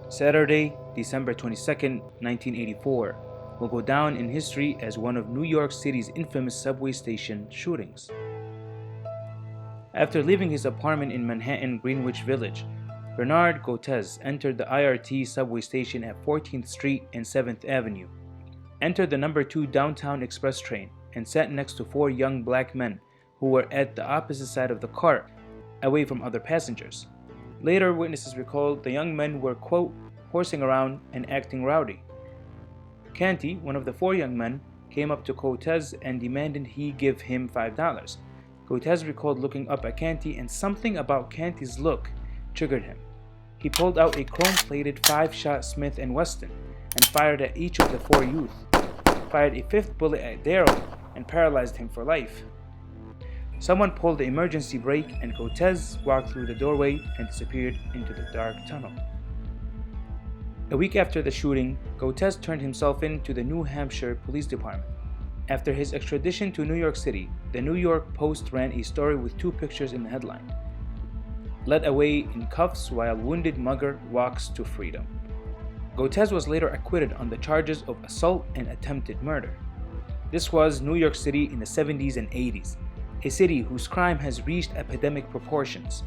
Saturday, December 22nd, 1984, will go down in history as one of New York City's infamous subway station shootings. After leaving his apartment in Manhattan Greenwich Village, Bernard Cortez entered the IRT subway station at 14th Street and 7th Avenue, entered the number 2 downtown express train, and sat next to 4 young black men who were at the opposite side of the car, away from other passengers. Later, witnesses recalled the young men were, quote, horsing around and acting rowdy. Canty, one of the 4 young men, came up to Cortez and demanded he give him $5. Cortez recalled looking up at Canty, and something about Canty's look triggered him. He pulled out a chrome-plated 5-shot Smith & Wesson and fired at each of the 4 youth, fired a 5th bullet at Darryl, and paralyzed him for life. Someone pulled the emergency brake, and Cortez walked through the doorway and disappeared into the dark tunnel. A week after the shooting, Cortez turned himself in to the New Hampshire Police Department. After his extradition to New York City, the New York Post ran a story with 2 pictures in the headline: "Led away in cuffs while wounded mugger walks to freedom." Cortez was later acquitted on the charges of assault and attempted murder. This was New York City in the 70s and 80s, a city whose crime has reached epidemic proportions.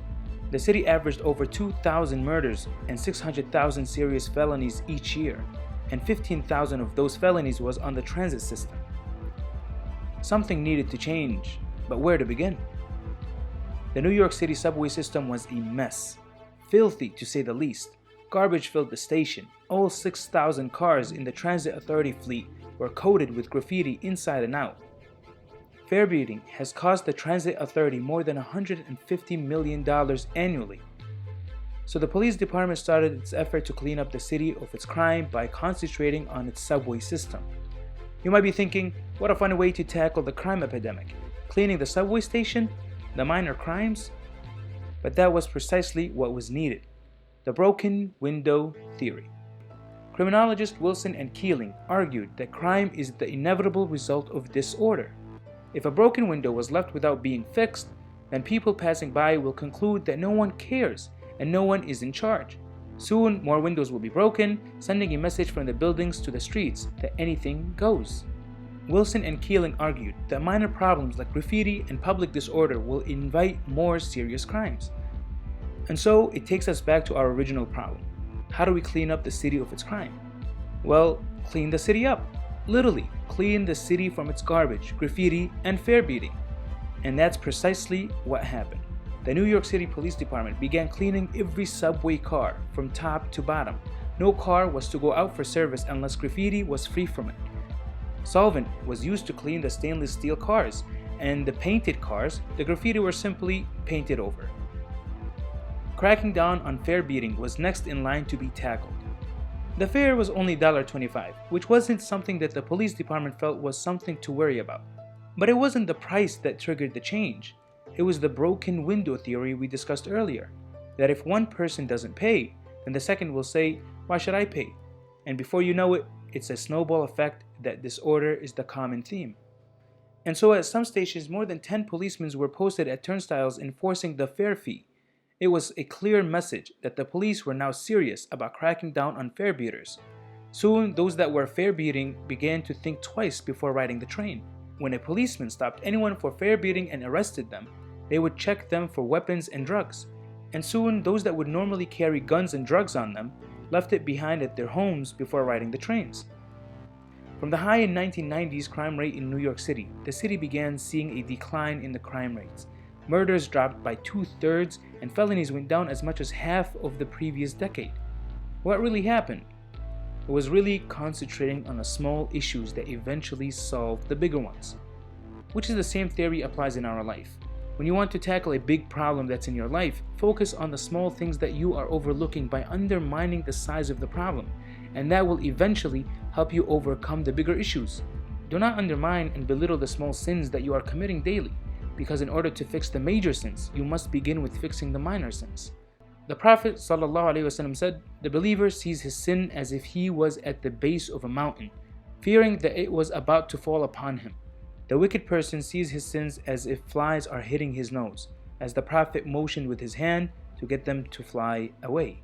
The city averaged over 2,000 murders and 600,000 serious felonies each year, and 15,000 of those felonies was on the transit system. Something needed to change, but where to begin? The New York City subway system was a mess, filthy to say the least. Garbage filled the station. All 6,000 cars in the Transit Authority fleet were coated with graffiti inside and out. Fare beating has cost the Transit Authority more than $150 million annually. So the police department started its effort to clean up the city of its crime by concentrating on its subway system. You might be thinking, what a funny way to tackle the crime epidemic, cleaning the subway station, the minor crimes? But that was precisely what was needed: the broken window theory. Criminologist Wilson and Keeling argued that crime is the inevitable result of disorder. If a broken window was left without being fixed, then people passing by will conclude that no one cares and no one is in charge. Soon, more windows will be broken, sending a message from the buildings to the streets that anything goes. Wilson and Keeling argued that minor problems like graffiti and public disorder will invite more serious crimes. And so, it takes us back to our original problem. How do we clean up the city of its crime? Well, clean the city up. Literally, clean the city from its garbage, graffiti, and fare beating. And that's precisely what happened. The New York City Police Department began cleaning every subway car from top to bottom. No car was to go out for service unless graffiti was free from it. Solvent was used to clean the stainless steel cars, and the painted cars, the graffiti were simply painted over. Cracking down on fare beating was next in line to be tackled. The fare was only $1.25, which wasn't something that the police department felt was something to worry about. But it wasn't the price that triggered the change. It was the broken window theory we discussed earlier, that if one person doesn't pay, then the second will say, "Why should I pay?" And before you know it, it's a snowball effect that disorder is the common theme. And so at some stations, more than 10 policemen were posted at turnstiles enforcing the fare fee. It was a clear message that the police were now serious about cracking down on fare beaters. Soon, those that were fare beating began to think twice before riding the train. When a policeman stopped anyone for fare beating and arrested them, they would check them for weapons and drugs. And soon, those that would normally carry guns and drugs on them left it behind at their homes before riding the trains. From the high in 1990s crime rate in New York City, the city began seeing a decline in the crime rates. Murders dropped by 2/3, and felonies went down as much as half of the previous decade. What really happened? It was really concentrating on the small issues that eventually solved the bigger ones. Which is the same theory applies in our life. When you want to tackle a big problem that's in your life, focus on the small things that you are overlooking by undermining the size of the problem, and that will eventually help you overcome the bigger issues. Do not undermine and belittle the small sins that you are committing daily, because in order to fix the major sins, you must begin with fixing the minor sins. The Prophet ﷺ said, "The believer sees his sin as if he was at the base of a mountain, fearing that it was about to fall upon him. The wicked person sees his sins as if flies are hitting his nose, as the Prophet motioned with his hand to get them to fly away."